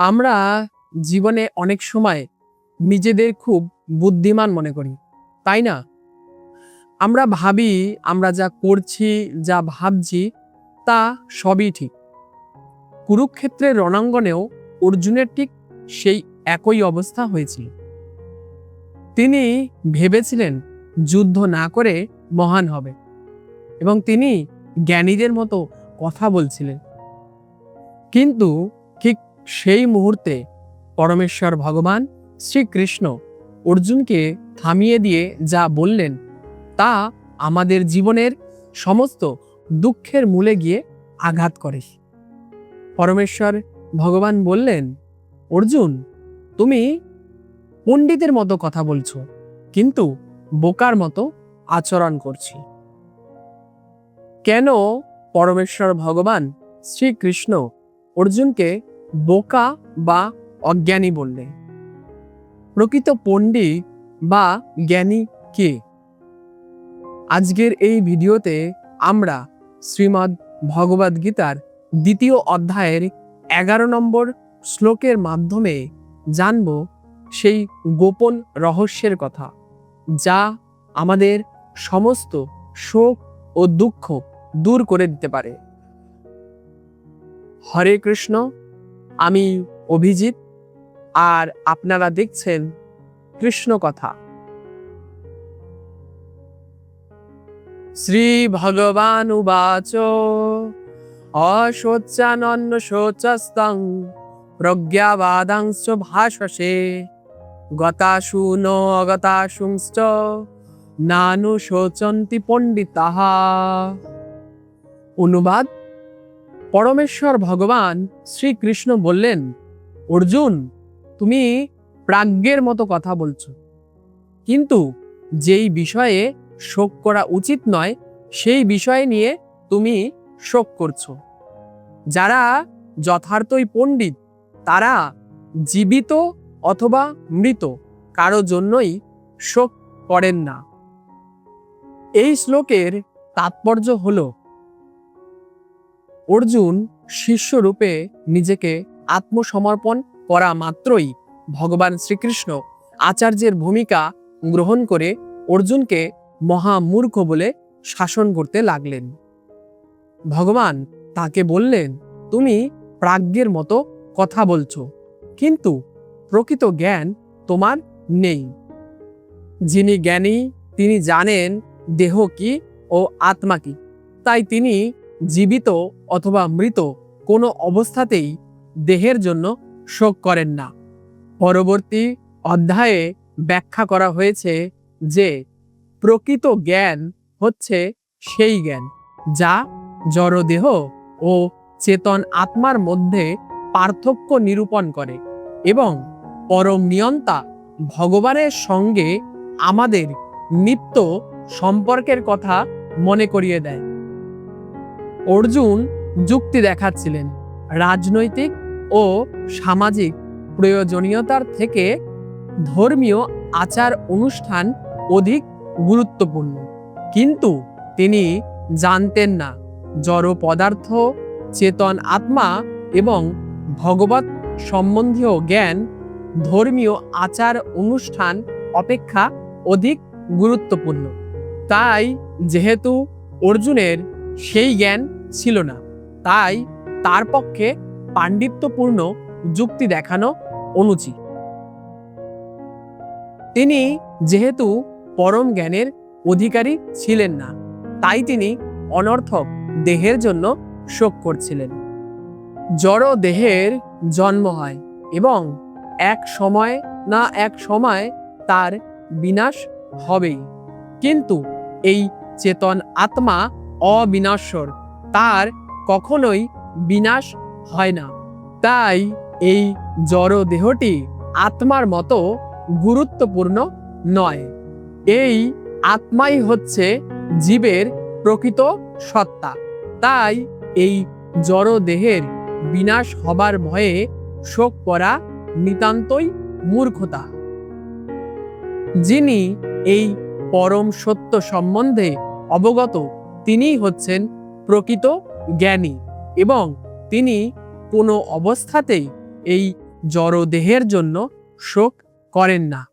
আমরা জীবনে অনেক সময় নিজেদের খুব বুদ্ধিমান মনে করি, তাই না? আমরা ভাবি আমরা যা করছি, যা ভাবছি তা সবই ঠিক। কুরুক্ষেত্রের রণাঙ্গনেও অর্জুনের ঠিক সেই একই অবস্থা হয়েছিল। তিনি ভেবেছিলেন যুদ্ধ না করে মহান হবে এবং তিনি জ্ঞানীদের মতো কথা বলছিলেন। কিন্তু ঠিক সেই মুহূর্তে পরমেশ্বর ভগবান শ্রীকৃষ্ণ অর্জুনকে থামিয়ে দিয়ে যা বললেন তা আমাদের জীবনের সমস্ত দুঃখের মূলে গিয়ে আঘাত করে। পরমেশ্বর ভগবান বললেন, অর্জুন, তুমি পণ্ডিতের মতো কথা বলছো, কিন্তু বোকার মতো আচরণ করছি। কেন পরমেশ্বর ভগবান শ্রীকৃষ্ণ অর্জুনকে বোকা বা অজ্ঞানী বললেন? প্রকৃত পণ্ডিত বা জ্ঞানী কে? আজকের এই ভিডিওতে আমরা শ্রীমদ্ ভগবদ গীতার 2য় অধ্যায়ের 11 নম্বর শ্লোকের মাধ্যমে জানব সেই গোপন রহস্যের কথা, যা আমাদের সমস্ত শোক ও দুঃখ দূর করে দিতে পারে। হরে কৃষ্ণ, আমি অভিজিৎ, আর আপনারা দেখছেন কৃষ্ণ কথা। শ্রী ভগবান উবাচ অশোচ্যানন্য শোচস্তং প্রজ্ঞাবাদাংশ্চ ভাষসে গতাসু ন অগতাসুংশ্চ নানু শোচন্তি পণ্ডিতাঃ। অনুবাদ: পরমেশ্বর ভগবান শ্রীকৃষ্ণ বললেন, অর্জুন, তুমি প্রাজ্ঞের মতো কথা বলছো, কিন্তু যেই বিষয়ে শোক করা উচিত নয় সেই বিষয় নিয়ে তুমি শোক করছো। যারা যথার্থই পণ্ডিত তারা জীবিত অথবা মৃত কারো জন্যই শোক করেন না। এই শ্লোকের তাৎপর্য হলো, অর্জুন শিষ্যরূপে নিজেকে আত্মসমর্পণ করা মাত্রই ভগবান শ্রীকৃষ্ণ আচার্যের ভূমিকা গ্রহণ করে অর্জুনকে মহামূর্খ বলে শাসন করতে লাগলেন। ভগবান তাকে বললেন, তুমি প্রাজ্ঞের মতো কথা বলছো, কিন্তু প্রকৃত জ্ঞান তোমার নেই। যিনি জ্ঞানী তিনি জানেন দেহ কি ও আত্মা কি, তাই তিনি জীবিত অথবা মৃত কোনো অবস্থাতেই দেহের জন্য শোক করেন না। পরবর্তী অধ্যায়ে ব্যাখ্যা করা হয়েছে যে প্রকৃত জ্ঞান হচ্ছে সেই জ্ঞান যা জড়দেহ ও চেতন আত্মার মধ্যে পার্থক্য নিরূপণ করে এবং পরম নিয়ন্তা ভগবানের সঙ্গে আমাদের নিত্য সম্পর্কের কথা মনে করিয়ে দেয়। অর্জুন যুক্তি দেখাচ্ছিলেন রাজনৈতিক ও সামাজিক প্রয়োজনীয়তার থেকে ধর্মীয় আচার অনুষ্ঠান অধিক গুরুত্বপূর্ণ, কিন্তু তিনি জানতেন না জড় পদার্থ, চেতন আত্মা এবং ভগবত সম্বন্ধীয় জ্ঞান ধর্মীয় আচার অনুষ্ঠান অপেক্ষা অধিক গুরুত্বপূর্ণ। তাই যেহেতু অর্জুনের সেই জ্ঞান ছিল না, তাই তার পক্ষে পাণ্ডিত্যপূর্ণ যুক্তি দেখানো অনুচিত। তিনি যেহেতু পরম জ্ঞানের অধিকারী ছিলেন না, তাই তিনি অনর্থক দেহের জন্য শোক করছিলেন। জড় দেহের জন্ম হয় এবং এক সময় না এক সময় তার বিনাশ হবেই, কিন্তু এই চেতন আত্মা অবিনশ্বর, তার কখনোই বিনাশ হয় না। তাই এই জড় দেহটি আত্মার মতো গুরুত্বপূর্ণ নয়। এই আত্মাই হচ্ছে জীবের প্রকৃত সত্তা। তাই এই জড় দেহের বিনাশ হবার ভয়ে শোক করা নিতান্তই মূর্খতা। যিনি এই পরম সত্য সম্বন্ধে অবগত তিনিই হচ্ছেন প্রকৃত জ্ঞানী এবং তিনি কোনো অবস্থাতেই এই জড়দেহের জন্য শোক করেন না।